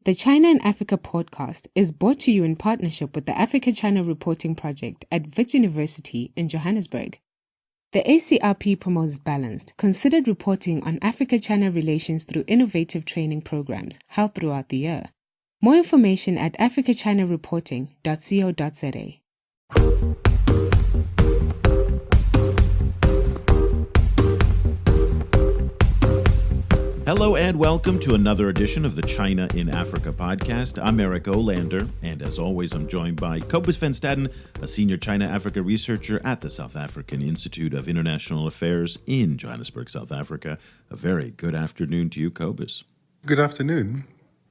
The China and Africa podcast is brought to you in partnership with the Africa-China Reporting Project at Wits University in Johannesburg. The ACRP promotes balanced, considered reporting on Africa-China relations through innovative training programs held throughout the year. More information at africachinareporting.co.za. Hello and welcome to another edition of the China in Africa podcast. I'm Eric Olander, and as always, I'm joined by Cobus van Staden, a senior China-Africa researcher at the South African Institute of International Affairs in Johannesburg, South Africa. A very good afternoon to you, Cobus. Good afternoon.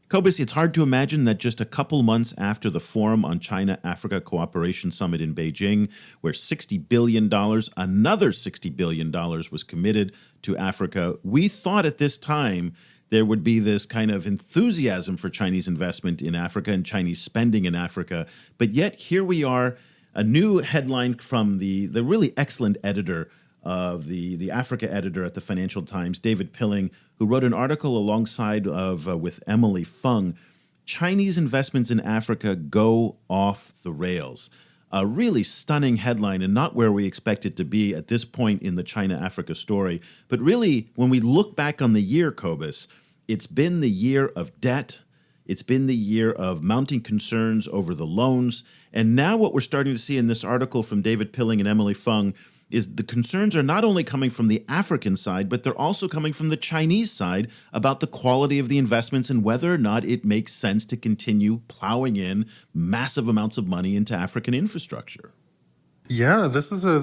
Cobus, it's hard to imagine that just a couple months after the Forum on China-Africa Cooperation Summit in Beijing, where $60 billion, another $60 billion was committed to Africa, we thought at this time there would be this kind of enthusiasm for Chinese investment in Africa and Chinese spending in Africa. But yet here we are, a new headline from the really excellent editor of the Africa editor at the Financial Times, David Pilling, who wrote an article alongside with Emily Fung, Chinese investments in Africa go off the rails. A really stunning headline and not where we expect it to be at this point in the China-Africa story. But really, when we look back on the year, Cobus, it's been the year of debt. It's been the year of mounting concerns over the loans. And now what we're starting to see in this article from David Pilling and Emily Fung is the concerns are not only coming from the African side, but they're also coming from the Chinese side about the quality of the investments and whether or not it makes sense to continue plowing in massive amounts of money into African infrastructure. Yeah, this is a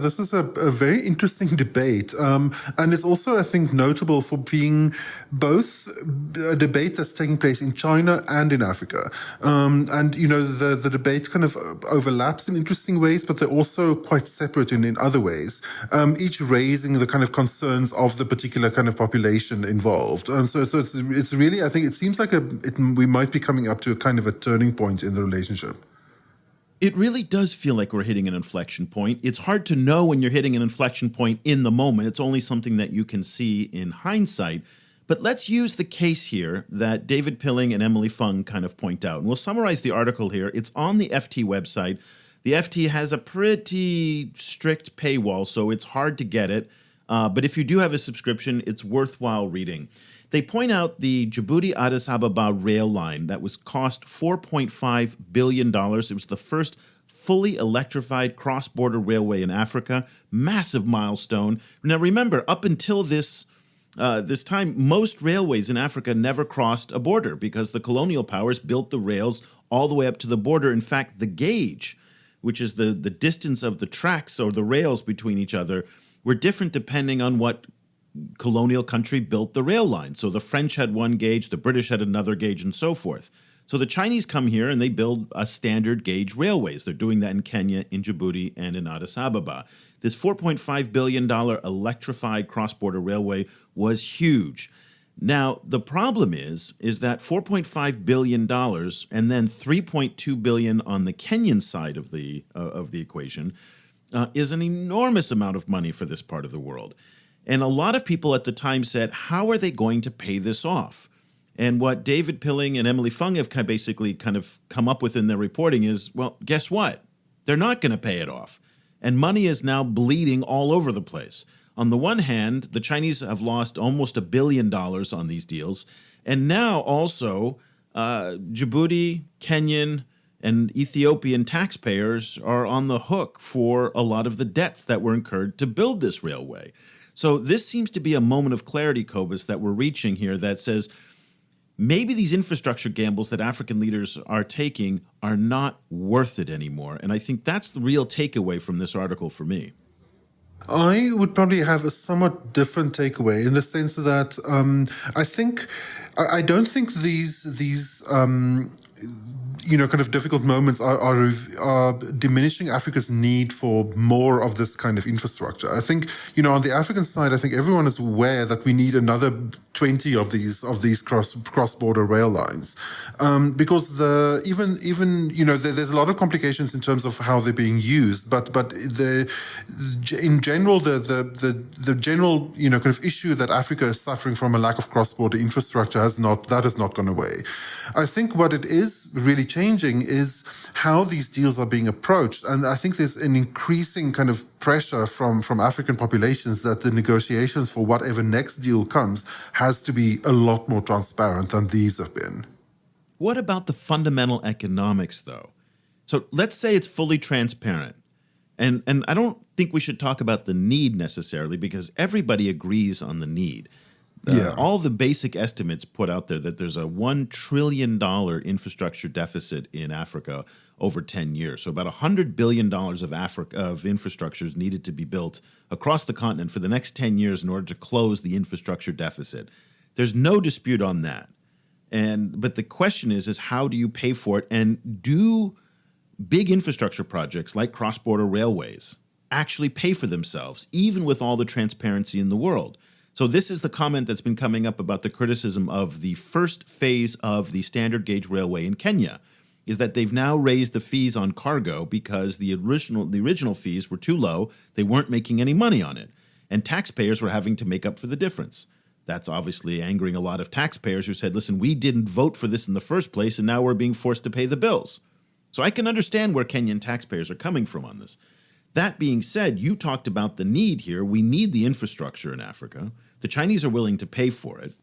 very interesting debate, and it's also, I think, notable for being both a debate that's taking place in China and in Africa. And you know, the debate kind of overlaps in interesting ways, but they're also quite separate in other ways. Each raising the kind of concerns of the particular kind of population involved. So it's really, I think, it seems like we might be coming up to a kind of a turning point in the relationship. It really does feel like we're hitting an inflection point. It's hard to know when you're hitting an inflection point in the moment. It's only something that you can see in hindsight. But let's use the case here that David Pilling and Emily Fung kind of point out. And we'll summarize the article here. It's on the FT website. The FT has a pretty strict paywall, so it's hard to get it. But if you do have a subscription, it's worthwhile reading. They point out the Djibouti-Addis Ababa rail line that was cost $4.5 billion. It was the first fully electrified cross-border railway in Africa. Massive milestone. Now remember, up until this time, most railways in Africa never crossed a border because the colonial powers built the rails all the way up to the border. In fact, the gauge, which is the distance of the tracks or the rails between each other, were different depending on what colonial country built the rail line. So the French had one gauge, the British had another gauge, and so forth. So the Chinese come here and they build a standard gauge railways. They're doing that in Kenya, in Djibouti, and in Addis Ababa. This $4.5 billion electrified cross-border railway was huge. Now, the problem is that $4.5 billion and then $3.2 billion on the Kenyan side of the equation is an enormous amount of money for this part of the world. And a lot of people at the time said, how are they going to pay this off? And what David Pilling and Emily Fung have basically kind of come up with in their reporting is, well, guess what? They're not going to pay it off. And money is now bleeding all over the place. On the one hand, the Chinese have lost almost $1 billion on these deals. And now also Djibouti, Kenyan, and Ethiopian taxpayers are on the hook for a lot of the debts that were incurred to build this railway. So this seems to be a moment of clarity, Cobus, that we're reaching here that says maybe these infrastructure gambles that African leaders are taking are not worth it anymore. And I think that's the real takeaway from this article for me. I would probably have a somewhat different takeaway in the sense that I don't think these kind of difficult moments are diminishing Africa's need for more of this kind of infrastructure. I think, on the African side, I think everyone is aware that we need another 20 of these cross-border rail lines, because there's a lot of complications in terms of how they're being used, but in general the general kind of issue that Africa is suffering from a lack of cross-border infrastructure has not gone away. I think what it is really changing is how these deals are being approached, and I think there's an increasing kind of pressure from African populations that the negotiations for whatever next deal comes has to be a lot more transparent than these have been. What about the fundamental economics, though? So let's say it's fully transparent. And I don't think we should talk about the need necessarily, because everybody agrees on the need. All the basic estimates put out there that there's a $1 trillion infrastructure deficit in Africa over 10 years. So about $100 billion of infrastructure is needed to be built across the continent for the next 10 years in order to close the infrastructure deficit. There's no dispute on that. But the question is how do you pay for it? And do big infrastructure projects like cross-border railways actually pay for themselves, even with all the transparency in the world? So this is the comment that's been coming up about the criticism of the first phase of the standard gauge railway in Kenya, is that they've now raised the fees on cargo because the original fees were too low. They weren't making any money on it, and taxpayers were having to make up for the difference. That's obviously angering a lot of taxpayers who said, listen, we didn't vote for this in the first place, and now we're being forced to pay the bills. So I can understand where Kenyan taxpayers are coming from on this. That being said, you talked about the need here. We need the infrastructure in Africa. The Chinese are willing to pay for it.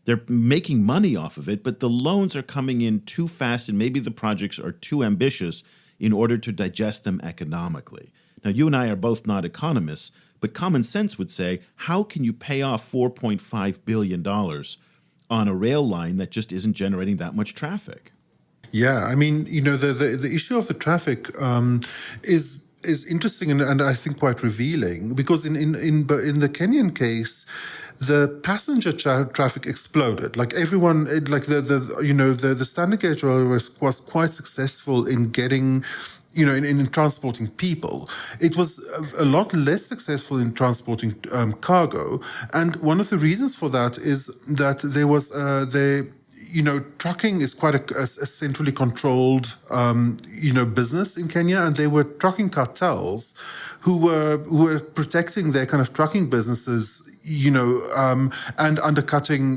They're making money off of it, but the loans are coming in too fast, and maybe the projects are too ambitious in order to digest them economically. Now, you and I are both not economists, but common sense would say, how can you pay off $4.5 billion on a rail line that just isn't generating that much traffic? Yeah, I mean, the issue of the traffic is interesting and I think quite revealing, because in the Kenyan case, the passenger traffic exploded. Like everyone, the standard gauge railway was quite successful in getting, in transporting people. It was a lot less successful in transporting cargo, and one of the reasons for that is that there was trucking is quite a centrally controlled, business in Kenya, and there were trucking cartels who were protecting their kind of trucking businesses, and undercutting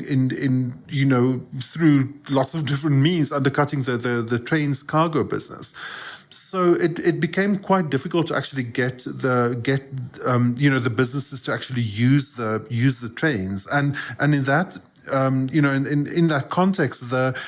through lots of different means, undercutting the train's cargo business. So it became quite difficult to actually get the businesses to actually use the trains, and in that. In that context,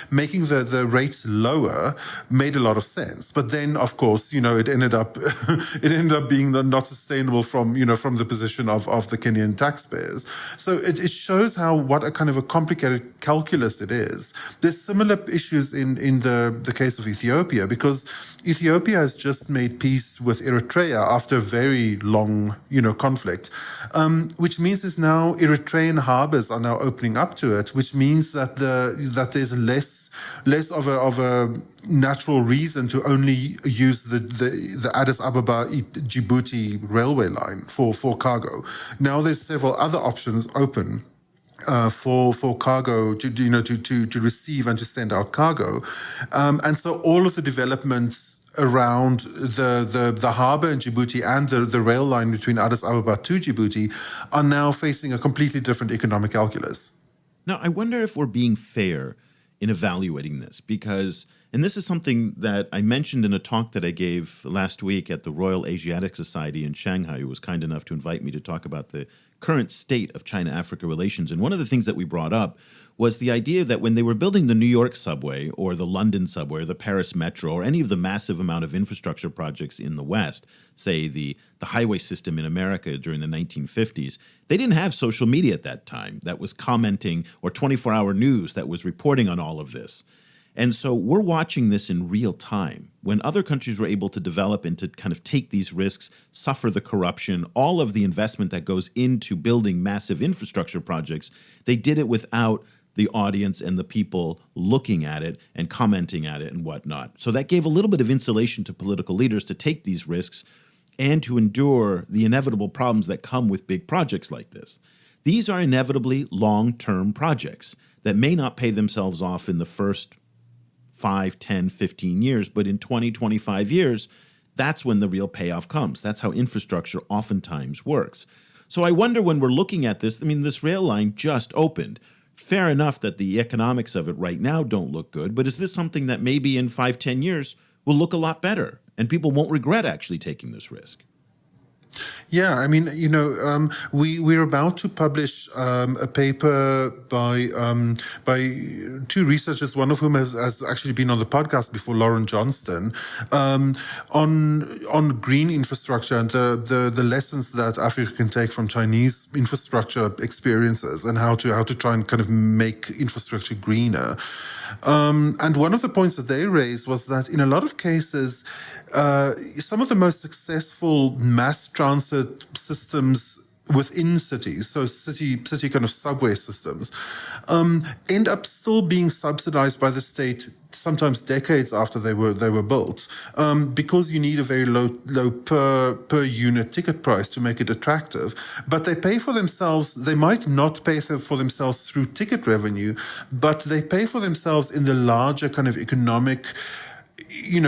making the rates lower made a lot of sense. But then, of course, it ended up being not sustainable from the position of the Kenyan taxpayers. So it shows what a kind of a complicated calculus it is. There's similar issues in the case of Ethiopia, because Ethiopia has just made peace with Eritrea after a very long, conflict, which means there's now Eritrean harbors are now opening up to it, which means that there's less of a natural reason to only use the Addis Ababa Djibouti railway line for cargo. Now there's several other options open. For cargo to receive and to send out cargo, and so all of the developments around the harbour in Djibouti and the rail line between Addis Ababa to Djibouti are now facing a completely different economic calculus. Now, I wonder if we're being fair in evaluating this, because, and this is something that I mentioned in a talk that I gave last week at the Royal Asiatic Society in Shanghai, who was kind enough to invite me to talk about the current state of China-Africa relations. And one of the things that we brought up was the idea that when they were building the New York subway or the London subway or the Paris metro or any of the massive amount of infrastructure projects in the West, say the highway system in America during the 1950s, they didn't have social media at that time that was commenting, or 24-hour news that was reporting on all of this. And so we're watching this in real time. When other countries were able to develop and to kind of take these risks, suffer the corruption, all of the investment that goes into building massive infrastructure projects, they did it without the audience and the people looking at it and commenting at it and whatnot. So that gave a little bit of insulation to political leaders to take these risks and to endure the inevitable problems that come with big projects like this. These are inevitably long-term projects that may not pay themselves off in the first 5, 10, 15 years, but in 20, 25 years, that's when the real payoff comes. That's how infrastructure oftentimes works. So I wonder when we're looking at this, this rail line just opened. Fair enough that the economics of it right now don't look good, but is this something that maybe in 5, 10 years will look a lot better and people won't regret actually taking this risk? Yeah, we're about to publish a paper by two researchers, one of whom has actually been on the podcast before, Lauren Johnston, on green infrastructure and the lessons that Africa can take from Chinese infrastructure experiences and how to try and kind of make infrastructure greener. And one of the points that they raised was that in a lot of cases, some of the most successful mass transit systems within cities, so city kind of subway systems, end up still being subsidized by the state sometimes decades after they were built, because you need a very low per unit ticket price to make it attractive. But they pay for themselves. They might not pay for themselves through ticket revenue, but they pay for themselves in the larger kind of economic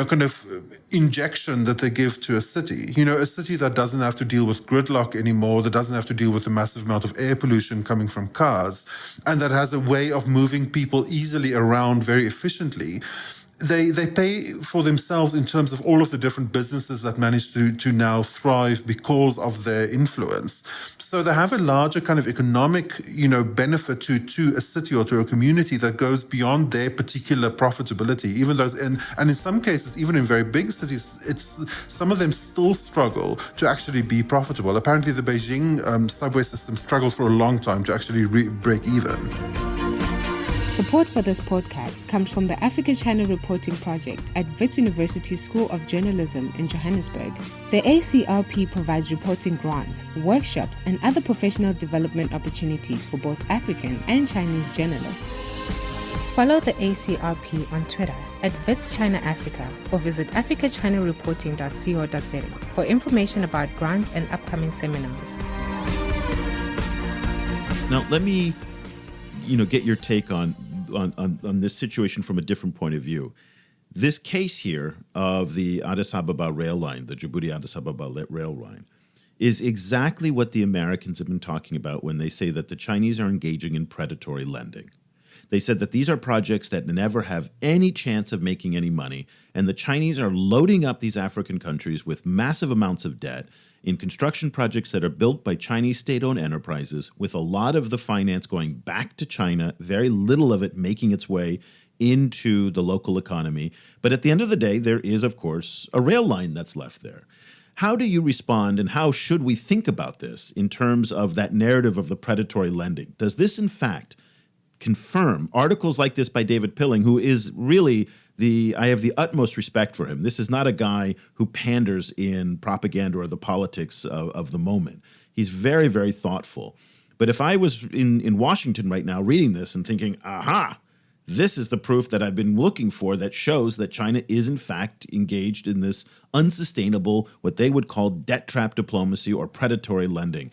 kind of injection that they give to a city. A city that doesn't have to deal with gridlock anymore, that doesn't have to deal with the massive amount of air pollution coming from cars, and that has a way of moving people easily around very efficiently. They pay for themselves in terms of all of the different businesses that manage to now thrive because of their influence. So they have a larger kind of economic, benefit to a city or to a community that goes beyond their particular profitability. Even those, and in some cases, even in very big cities, some of them still struggle to actually be profitable. Apparently, the Beijing subway system struggled for a long time to actually break even. Support for this podcast comes from the Africa-China Reporting Project at Wits University School of Journalism in Johannesburg. The ACRP provides reporting grants, workshops, and other professional development opportunities for both African and Chinese journalists. Follow the ACRP on Twitter at Wits China Africa or visit africachinareporting.co.za for information about grants and upcoming seminars. Now, let me get your take on this situation from a different point of view. This case here of the Addis Ababa rail line, the Djibouti-Addis Ababa rail line, is exactly what the Americans have been talking about when they say that the Chinese are engaging in predatory lending. They said that these are projects that never have any chance of making any money, and the Chinese are loading up these African countries with massive amounts of debt in construction projects that are built by Chinese state-owned enterprises, with a lot of the finance going back to China, very little of it making its way into the local economy. But at the end of the day, there is, of course, a rail line that's left there. How do you respond, and how should we think about this in terms of that narrative of the predatory lending? Does this, in fact, confirm articles like this by David Pilling, who is really I have the utmost respect for him. This is not a guy who panders in propaganda or the politics of the moment. He's very, very thoughtful. But if I was in Washington right now reading this and thinking, aha, this is the proof that I've been looking for that shows that China is in fact engaged in this unsustainable, what they would call debt trap diplomacy or predatory lending.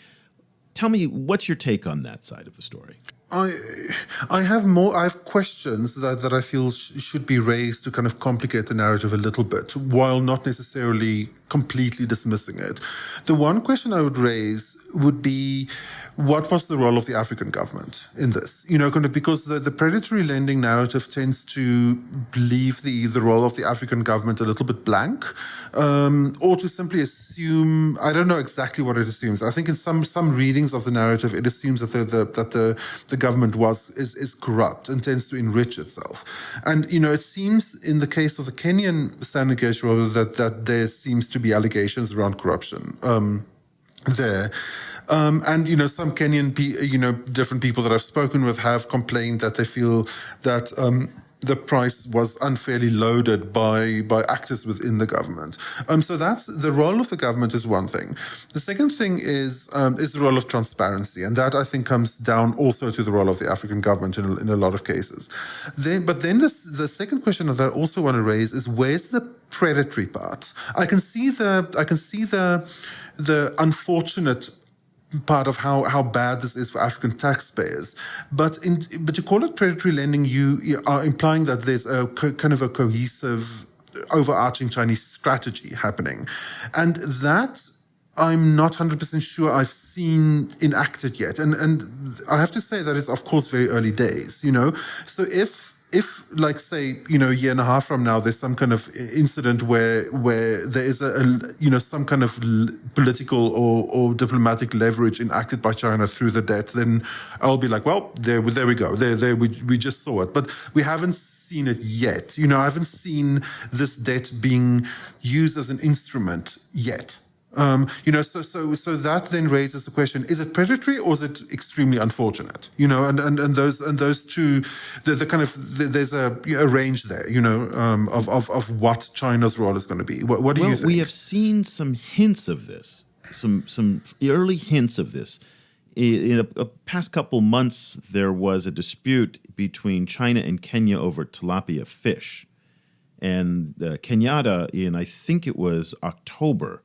Tell me, what's your take on that side of the story? I have questions that I feel should be raised to kind of complicate the narrative a little bit, while not necessarily completely dismissing it. The one question I would raise would be, what was the role of the African government in this? Kind of because the predatory lending narrative tends to leave the role of the African government a little bit blank, or to simply assume, I don't know exactly what it assumes. I think in some readings of the narrative, it assumes that the government is corrupt and tends to enrich itself. And, it seems in the case of the Kenyan standing case role that there seems to be allegations around corruption there. And, some Kenyan, different people that I've spoken with have complained that they feel that the price was unfairly loaded by actors within the government. So that's the role of the government is one thing. The second thing is the role of transparency, and that I think comes down also to the role of the African government in a lot of cases. But then the second question that I also want to raise is, where's the predatory part? I can see the unfortunate part of how bad this is for African taxpayers. But you call it predatory lending, you are implying that there's a kind of a cohesive, overarching Chinese strategy happening. And that I'm not 100% sure I've seen enacted yet. And I have to say that it's, of course, very early days, So if like, say, a year and a half from now, there's some kind of incident where there is some kind of political or diplomatic leverage enacted by China through the debt, then I'll be like, well, there we go. We just saw it. But we haven't seen it yet. I haven't seen this debt being used as an instrument yet. So that then raises the question: is it predatory or is it extremely unfortunate? And those two, the kind of there's a range there, of what China's role is going to be. What do you think? We have seen some hints of this, some early hints of this. In a past couple months, there was a dispute between China and Kenya over tilapia fish, and Kenyatta, in I think it was October,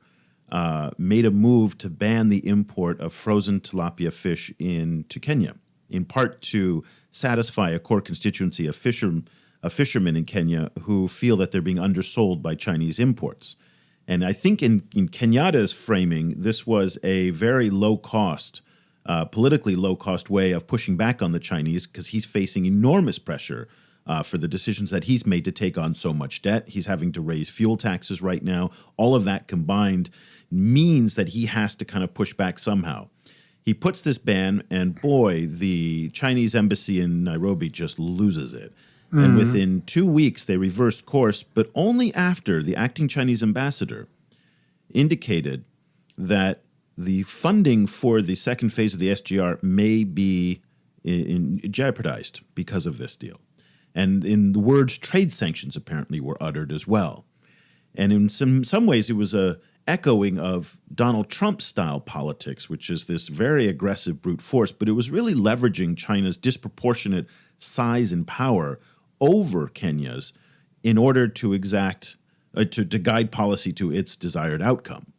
made a move to ban the import of frozen tilapia fish to Kenya, in part to satisfy a core constituency of fishermen in Kenya who feel that they're being undersold by Chinese imports. And I think in Kenyatta's framing, this was a very low-cost, politically low-cost way of pushing back on the Chinese, because he's facing enormous pressure for the decisions that he's made to take on so much debt. He's having to raise fuel taxes right now. All of that combined means that he has to kind of push back somehow. He puts this ban, and boy, the Chinese embassy in Nairobi just loses it. Mm-hmm. And within 2 weeks, they reversed course, but only after the acting Chinese ambassador indicated that the funding for the second phase of the SGR may be jeopardized because of this deal. And in the words, trade sanctions apparently were uttered as well. And in some ways, it was a echoing of Donald Trump-style politics, which is this very aggressive brute force, but it was really leveraging China's disproportionate size and power over Kenya's in order to to guide policy to its desired outcome.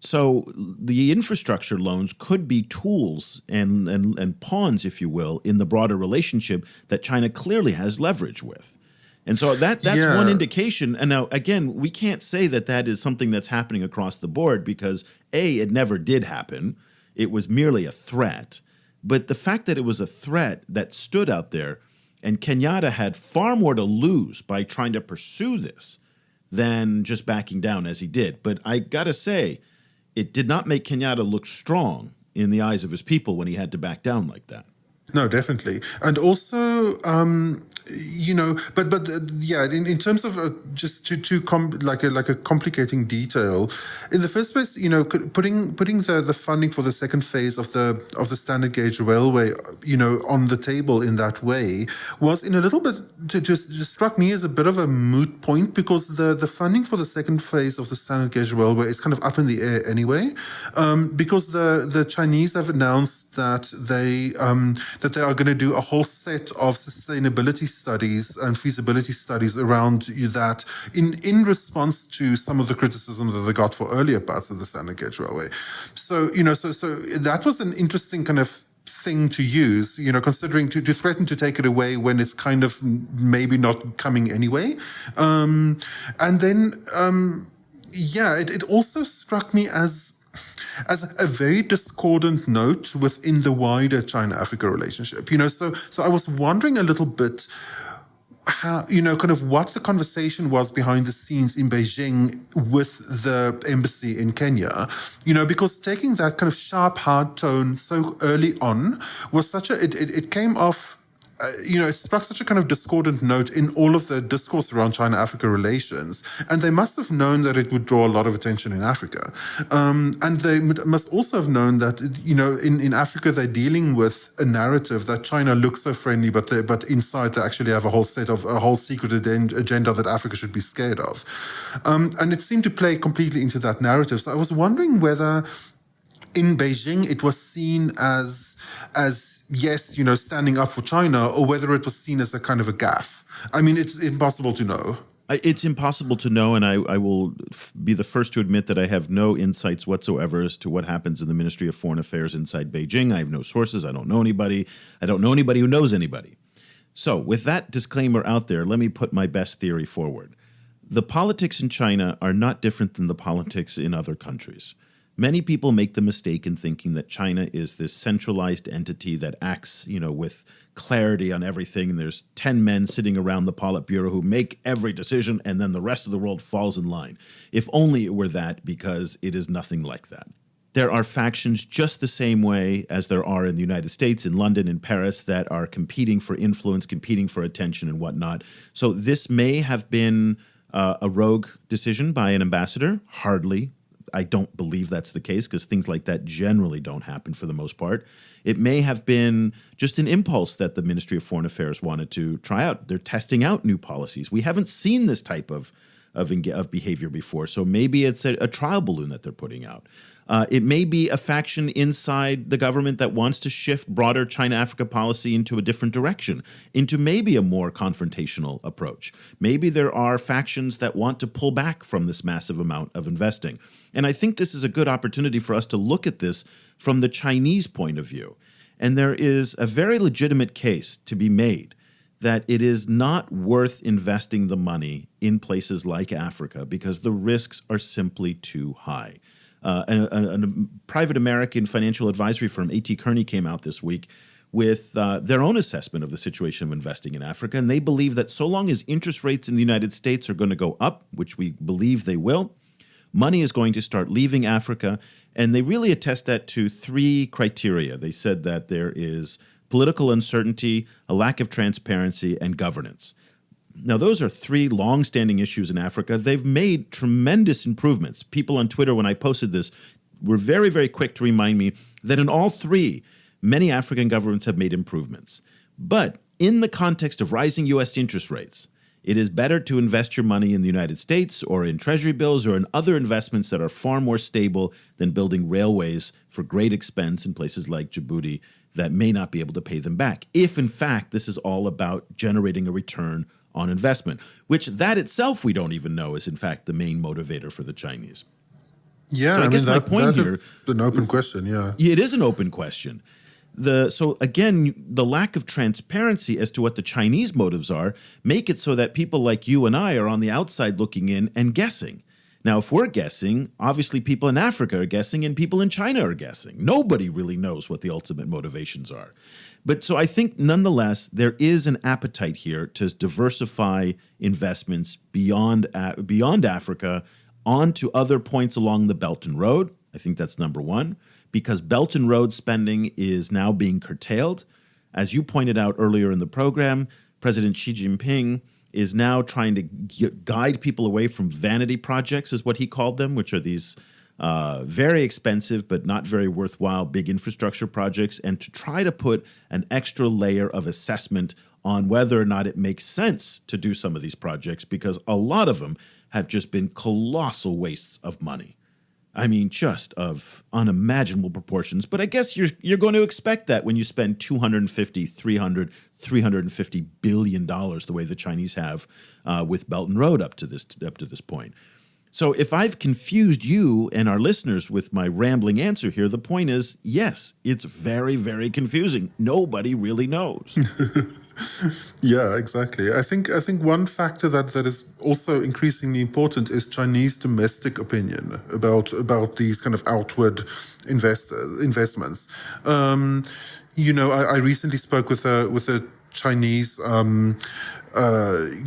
So the infrastructure loans could be tools and pawns, if you will, in the broader relationship that China clearly has leverage with. And so that's one indication. And now, again, we can't say that is something that's happening across the board because, A, it never did happen. It was merely a threat. But the fact that it was a threat that stood out there, and Kenyatta had far more to lose by trying to pursue this than just backing down as he did. But I got to say, it did not make Kenyatta look strong in the eyes of his people when he had to back down like that. No, definitely. And also, in terms of just like a complicating detail, in the first place, putting the funding for the second phase of the standard gauge railway, on the table in that way was in a little bit just struck me as a bit of a moot point, because the funding for the second phase of the standard gauge railway is kind of up in the air anyway, because the Chinese have announced that they are going to do a whole set of sustainability studies and feasibility studies around that in response to some of the criticism that they got for earlier parts of the standard gauge railway. So, so that was an interesting kind of thing to use, considering to threaten to take it away when it's kind of maybe not coming anyway. And then, it also struck me as a very discordant note within the wider China-Africa relationship. So I was wondering a little bit how, kind of what the conversation was behind the scenes in Beijing with the embassy in Kenya, because taking that kind of sharp, hard tone so early on was it came off, it struck such a kind of discordant note in all of the discourse around China-Africa relations. And they must have known that it would draw a lot of attention in Africa. And they must also have known that, in Africa, they're dealing with a narrative that China looks so friendly, but inside they actually have a whole secret agenda that Africa should be scared of. And it seemed to play completely into that narrative. So I was wondering whether in Beijing it was seen as yes, standing up for China, or whether it was seen as a kind of a gaffe. I mean, it's impossible to know. It's impossible to know, and I will be the first to admit that I have no insights whatsoever as to what happens in the Ministry of Foreign Affairs inside Beijing. I have no sources. I don't know anybody. I don't know anybody who knows anybody. So with that disclaimer out there, let me put my best theory forward. The politics in China are not different than the politics in other countries. Many people make the mistake in thinking that China is this centralized entity that acts, with clarity on everything. There's 10 men sitting around the Politburo who make every decision, and then the rest of the world falls in line. If only it were that, because it is nothing like that. There are factions just the same way as there are in the United States, in London, in Paris, that are competing for influence, competing for attention and whatnot. So this may have been a rogue decision by an ambassador. Hardly. I don't believe that's the case, because things like that generally don't happen for the most part. It may have been just an impulse that the Ministry of Foreign Affairs wanted to try out. They're testing out new policies. We haven't seen this type of behavior before, so maybe it's a trial balloon that they're putting out. It may be a faction inside the government that wants to shift broader China-Africa policy into a different direction, into maybe a more confrontational approach. Maybe there are factions that want to pull back from this massive amount of investing. And I think this is a good opportunity for us to look at this from the Chinese point of view. And there is a very legitimate case to be made that it is not worth investing the money in places like Africa because the risks are simply too high. A private American financial advisory firm, A.T. Kearney, came out this week with their own assessment of the situation of investing in Africa. And they believe that so long as interest rates in the United States are going to go up, which we believe they will, money is going to start leaving Africa. And they really attest that to three criteria. They said that there is political uncertainty, a lack of transparency, and governance. Now, those are three long-standing issues in Africa. They've made tremendous improvements. People on Twitter, when I posted this, were very, very quick to remind me that in all three, many African governments have made improvements. But in the context of rising U.S. interest rates, it is better to invest your money in the United States or in treasury bills or in other investments that are far more stable than building railways for great expense in places like Djibouti that may not be able to pay them back, if in fact this is all about generating a return on investment, which that itself we don't even know is in fact the main motivator for the Chinese. Yeah, so I guess my point that here is an open question. Yeah, it is an open question. So again, the lack of transparency as to what the Chinese motives are make it so that people like you and I are on the outside looking in and guessing. Now, if we're guessing, obviously people in Africa are guessing and people in China are guessing. Nobody really knows what the ultimate motivations are. But so I think nonetheless, there is an appetite here to diversify investments beyond Africa onto other points along the Belt and Road. I think that's number one, because Belt and Road spending is now being curtailed. As you pointed out earlier in the program, President Xi Jinping is now trying to guide people away from vanity projects, is what he called them, which are these very expensive but not very worthwhile big infrastructure projects, and to try to put an extra layer of assessment on whether or not it makes sense to do some of these projects, because a lot of them have just been colossal wastes of money. I mean, just of unimaginable proportions. But I guess you're going to expect that when you spend $250, $300, $350 billion the way the Chinese have with Belt and Road up to this point. So if I've confused you and our listeners with my rambling answer here, the point is, yes, it's very, very confusing. Nobody really knows. Yeah, exactly. I think one factor that is also increasingly important is Chinese domestic opinion about these kind of outward investments. I recently spoke with a Chinese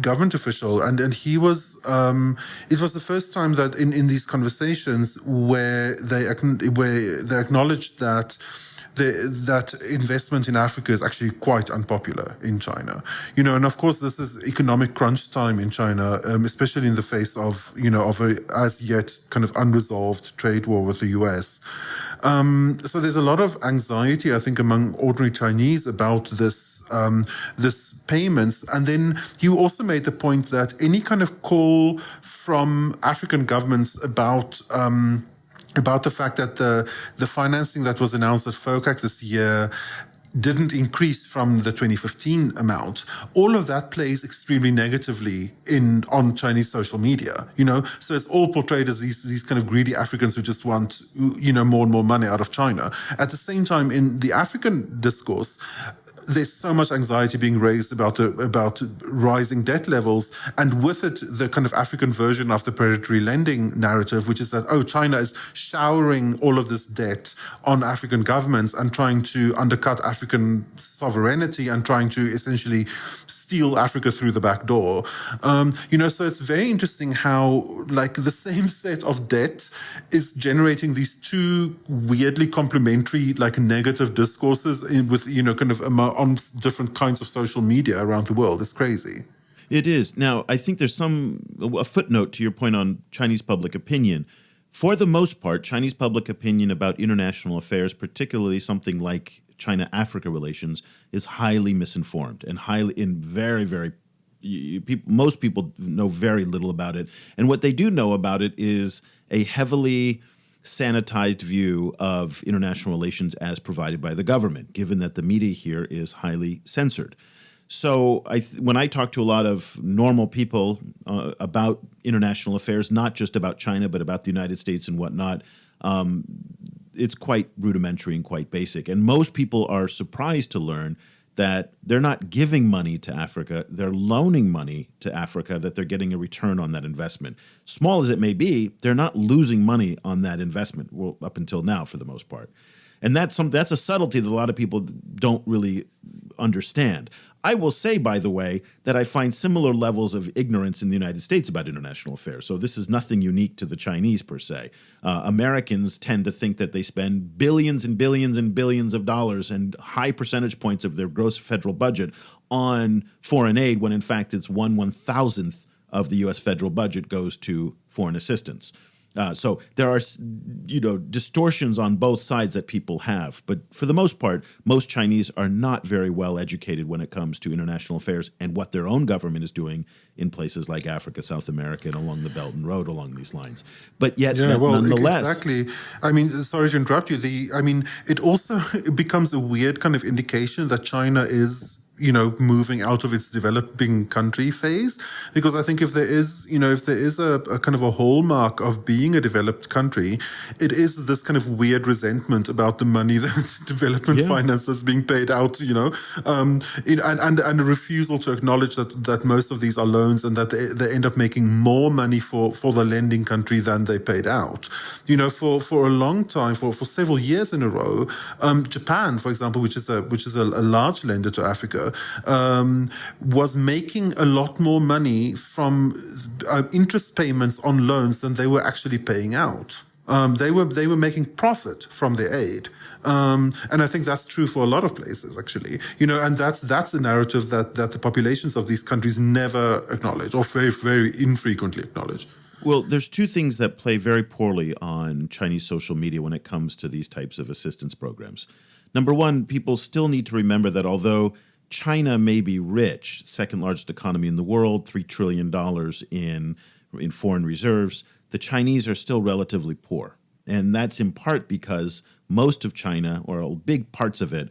government official, and he was. It was the first time that in these conversations where they acknowledged that that investment in Africa is actually quite unpopular in China. And of course this is economic crunch time in China, especially in the face of a as yet kind of unresolved trade war with the US. So there's a lot of anxiety, I think, among ordinary Chinese about this payments. And then you also made the point that any kind of call from African governments about the fact that the financing that was announced at FOCAC this year didn't increase from the 2015 amount. All of that plays extremely negatively on Chinese social media, So it's all portrayed as these kind of greedy Africans who just want, more and more money out of China. At the same time, in the African discourse, there's so much anxiety being raised about rising debt levels, and with it, the kind of African version of the predatory lending narrative, which is that, China is showering all of this debt on African governments and trying to undercut African sovereignty and trying to essentially steal Africa through the back door. So it's very interesting how, like, the same set of debt is generating these two weirdly complementary, like, negative discourses with, kind of on different kinds of social media around the world. It's crazy. It is. Now, I think there's a footnote to your point on Chinese public opinion. For the most part, Chinese public opinion about international affairs, particularly something like China-Africa relations, is highly misinformed and most people know very little about it. And what they do know about it is a heavily sanitized view of international relations as provided by the government, given that the media here is highly censored. So when I talk to a lot of normal people about international affairs, not just about China, but about the United States and whatnot, it's quite rudimentary and quite basic. And most people are surprised to learn that they're not giving money to Africa, they're loaning money to Africa, that they're getting a return on that investment. Small as it may be, they're not losing money on that investment, well, up until now for the most part. And that's a subtlety that a lot of people don't really understand. I will say, by the way, that I find similar levels of ignorance in the United States about international affairs. So this is nothing unique to the Chinese, per se. Americans tend to think that they spend billions and billions and billions of dollars and high percentage points of their gross federal budget on foreign aid, when in fact it's 1/1000th of the U.S. federal budget goes to foreign assistance. So there are, distortions on both sides that people have. But for the most part, most Chinese are not very well educated when it comes to international affairs and what their own government is doing in places like Africa, South America, and along the Belt and Road along these lines. But yet, nonetheless... Exactly. I mean, sorry to interrupt you. It becomes a weird kind of indication that China is moving out of its developing country phase. Because I think if there is a kind of a hallmark of being a developed country, it is this kind of weird resentment about the money that development finance that's being paid out, and a refusal to acknowledge that most of these are loans and that they end up making more money for the lending country than they paid out. For a long time, for several years in a row, Japan, for example, which is a large lender to Africa, was making a lot more money from interest payments on loans than they were actually paying out. They were making profit from their aid, and I think that's true for a lot of places, actually. And that's the narrative that the populations of these countries never acknowledge, or very, very infrequently acknowledge. Well, there's two things that play very poorly on Chinese social media when it comes to these types of assistance programs. Number one, people still need to remember that although China may be rich, second largest economy in the world, $3 trillion in foreign reserves, the Chinese are still relatively poor. And that's in part because most of China, or big parts of it,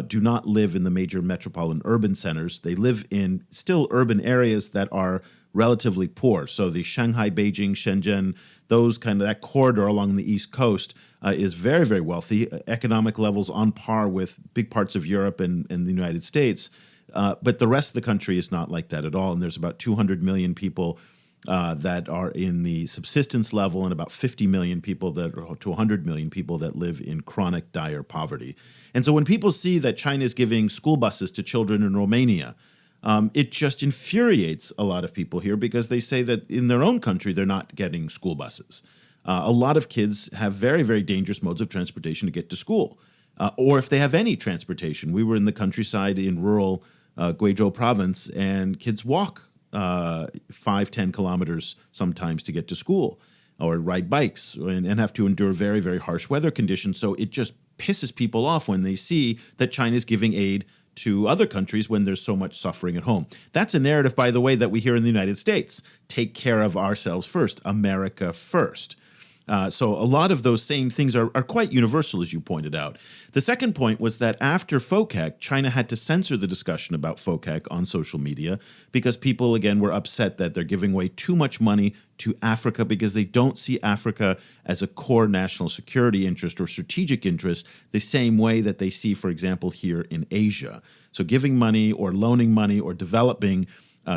do not live in the major metropolitan urban centers. They live in still urban areas that are relatively poor. So the Shanghai, Beijing, Shenzhen, that corridor along the East Coast is very, very wealthy, economic levels on par with big parts of Europe and the United States. But the rest of the country is not like that at all. And there's about 200 million people that are in the subsistence level and about 50 million people to 100 million people that live in chronic, dire poverty. And so when people see that China is giving school buses to children in Romania, it just infuriates a lot of people here because they say that in their own country, they're not getting school buses. A lot of kids have very, very dangerous modes of transportation to get to school, or if they have any transportation. We were in the countryside in rural Guizhou province, and kids walk 5-10 kilometers sometimes to get to school, or ride bikes and have to endure very, very harsh weather conditions. So it just pisses people off when they see that China is giving aid to other countries when there's so much suffering at home. That's a narrative, by the way, that we hear in the United States. Take care of ourselves first. America first. So a lot of those same things are quite universal, as you pointed out. The second point was that after FOCAC, China had to censor the discussion about FOCAC on social media because people, again, were upset that they're giving away too much money to Africa because they don't see Africa as a core national security interest or strategic interest the same way that they see, for example, here in Asia. So giving money or loaning money or developing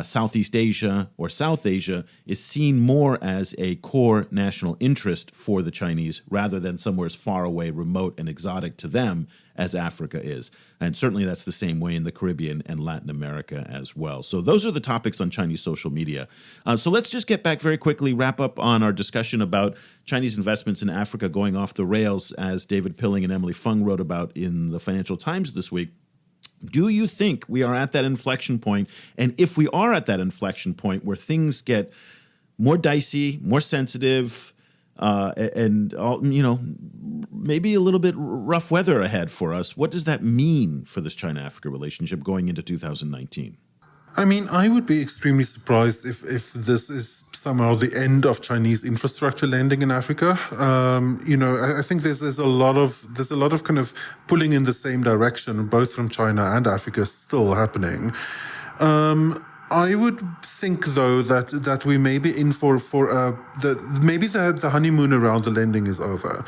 Southeast Asia or South Asia is seen more as a core national interest for the Chinese rather than somewhere as far away, remote, and exotic to them as Africa is. And certainly that's the same way in the Caribbean and Latin America as well. So those are the topics on Chinese social media. So let's just get back very quickly, wrap up on our discussion about Chinese investments in Africa going off the rails, as David Pilling and Emily Fung wrote about in the Financial Times this week. Do you think we are at that inflection point? And if we are at that inflection point where things get more dicey, more sensitive, and maybe a little bit rough weather ahead for us, what does that mean for this China-Africa relationship going into 2019? I mean, I would be extremely surprised if this is somehow the end of Chinese infrastructure lending in Africa. I think there's a lot of kind of pulling in the same direction, both from China and Africa, still happening. I would think, though, that we may be in for the honeymoon around the lending is over,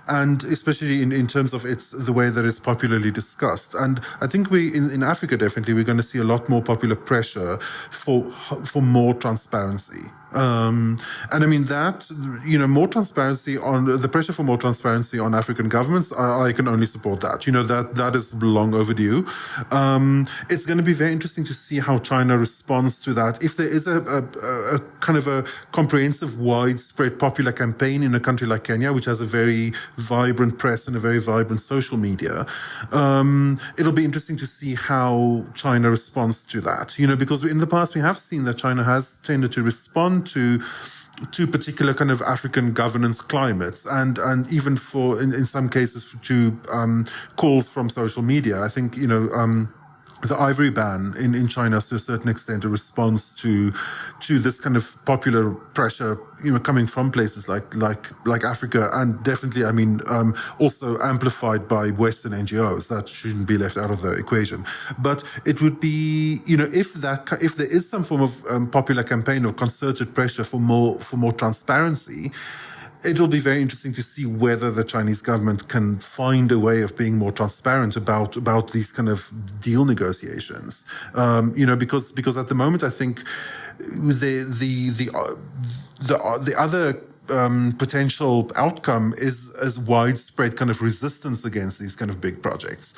and especially in terms of the way that it's popularly discussed. And I think in Africa definitely we're going to see a lot more popular pressure for more transparency. And I mean that, more transparency the pressure for more transparency on African governments, I can only support that. That is long overdue. It's going to be very interesting to see how China responds to that. If there is a kind of a comprehensive, widespread popular campaign in a country like Kenya, which has a very vibrant press and a very vibrant social media, it'll be interesting to see how China responds to that. Because in the past we have seen that China has tended to respond to particular kind of African governance climates, and even in some cases to calls from social media. I think the ivory ban in China is to a certain extent a response to this kind of popular pressure, coming from places like Africa, and definitely, also amplified by Western NGOs. That shouldn't be left out of the equation. But it would be, if there is some form of popular campaign or concerted pressure for more transparency, it'll be very interesting to see whether the Chinese government can find a way of being more transparent about these kind of deal negotiations. Because at the moment, I think the other potential outcome is as widespread kind of resistance against these kind of big projects,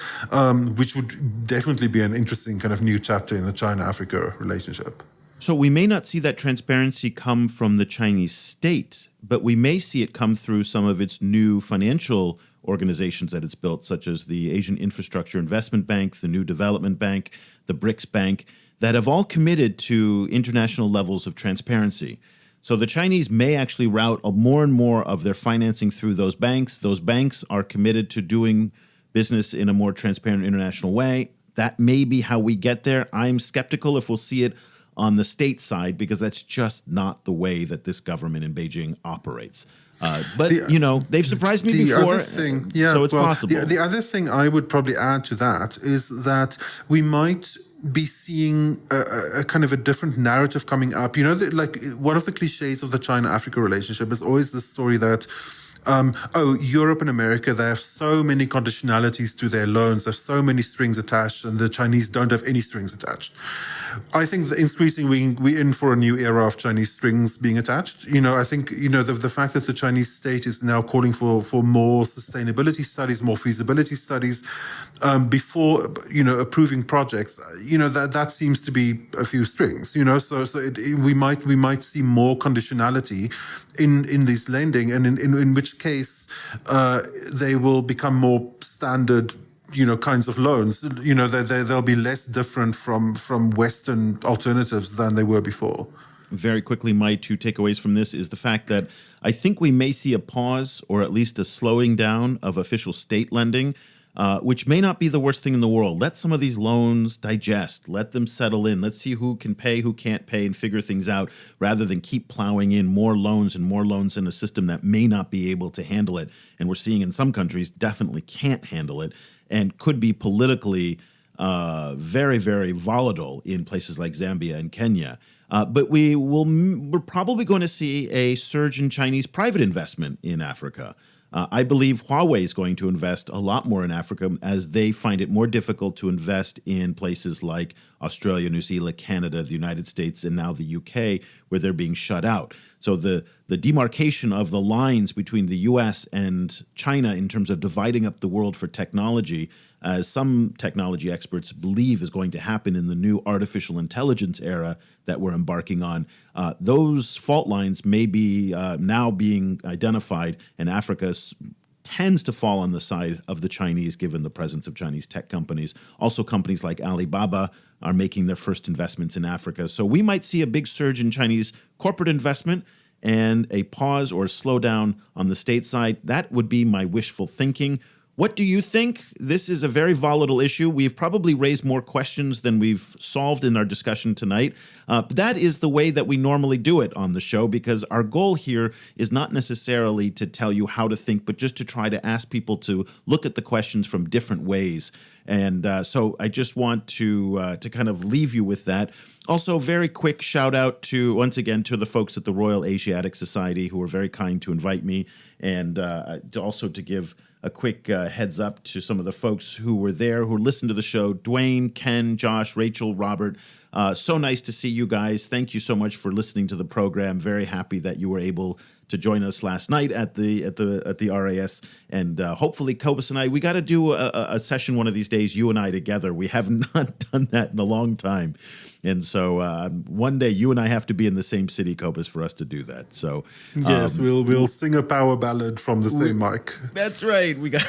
which would definitely be an interesting kind of new chapter in the China-Africa relationship. So we may not see that transparency come from the Chinese state, but we may see it come through some of its new financial organizations that it's built, such as the Asian Infrastructure Investment Bank, the New Development Bank, the BRICS Bank, that have all committed to international levels of transparency. So the Chinese may actually route more and more of their financing through those banks. Those banks are committed to doing business in a more transparent international way. That may be how we get there. I'm skeptical if we'll see it on the state side, because that's just not the way that this government in Beijing operates. But they've surprised me before, so it's possible. The other thing I would probably add to that is that we might be seeing a kind of a different narrative coming up. One of the cliches of the China-Africa relationship is always the story that Europe and America, they have so many conditionalities to their loans, there's so many strings attached, and the Chinese don't have any strings attached. I think that increasingly we're in for a new era of Chinese strings being attached. I think, the fact that the Chinese state is now calling for more sustainability studies, more feasibility studies, before, approving projects, that seems to be a few strings, we might see more conditionality in this lending, and in which case, they will become more standard kinds of loans. They'll be less different from Western alternatives than they were before. Very quickly, my two takeaways from this is the fact that I think we may see a pause or at least a slowing down of official state lending. which may not be the worst thing in the world. Let some of these loans digest. Let them settle in. Let's see who can pay, who can't pay, and figure things out rather than keep plowing in more loans in a system that may not be able to handle it. And we're seeing in some countries definitely can't handle it and could be politically very, very volatile in places like Zambia and Kenya. But we're probably going to see a surge in Chinese private investment in Africa. I believe Huawei is going to invest a lot more in Africa as they find it more difficult to invest in places like Australia, New Zealand, Canada, the United States, and now the UK, where they're being shut out. So the demarcation of the lines between the US and China in terms of dividing up the world for technology, as some technology experts believe is going to happen in the new artificial intelligence era that we're embarking on, those fault lines may be now being identified, and Africa tends to fall on the side of the Chinese given the presence of Chinese tech companies. Also, companies like Alibaba are making their first investments in Africa. So we might see a big surge in Chinese corporate investment and a pause or slowdown on the state side. That would be my wishful thinking. What do you think? This is a very volatile issue. We've probably raised more questions than we've solved in our discussion tonight. But that is the way that we normally do it on the show, because our goal here is not necessarily to tell you how to think, but just to try to ask people to look at the questions from different ways. And so I just want to kind of leave you with that. Also, very quick shout out to, once again, to the folks at the Royal Asiatic Society who were very kind to invite me, and also to give a quick heads up to some of the folks who were there, who listened to the show. Dwayne, Ken, Josh, Rachel, Robert. So nice to see you guys. Thank you so much for listening to the program. Very happy that you were able to join us last night at the RAS, and hopefully Cobus and I, we got to do a session one of these days, you and I together. We have not done that in a long time, and so one day you and I have to be in the same city, Cobus, for us to do that. So yes, we'll sing a power ballad from the same mic. That's right. We got.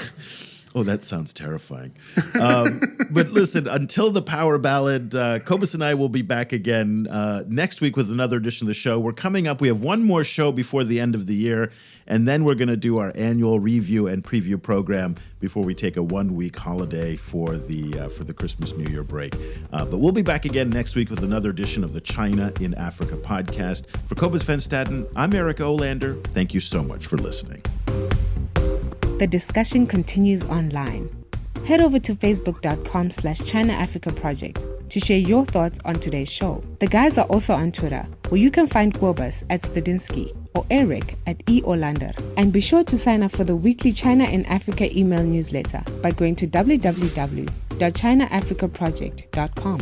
Oh, that sounds terrifying. But listen, until the power ballad, Cobus and I will be back again next week with another edition of the show. We're coming up. We have one more show before the end of the year, and then we're going to do our annual review and preview program before we take a 1-week holiday for the Christmas New Year break. But we'll be back again next week with another edition of the China in Africa podcast. For Cobus Van Staden, I'm Eric Olander. Thank you so much for listening. The discussion continues online. Head over to facebook.com/China Africa Project to share your thoughts on today's show. The guys are also on Twitter, where you can find Cobus at Stadinsky or Eric at E. Olander. And be sure to sign up for the weekly China in Africa email newsletter by going to www.chinaafricaproject.com.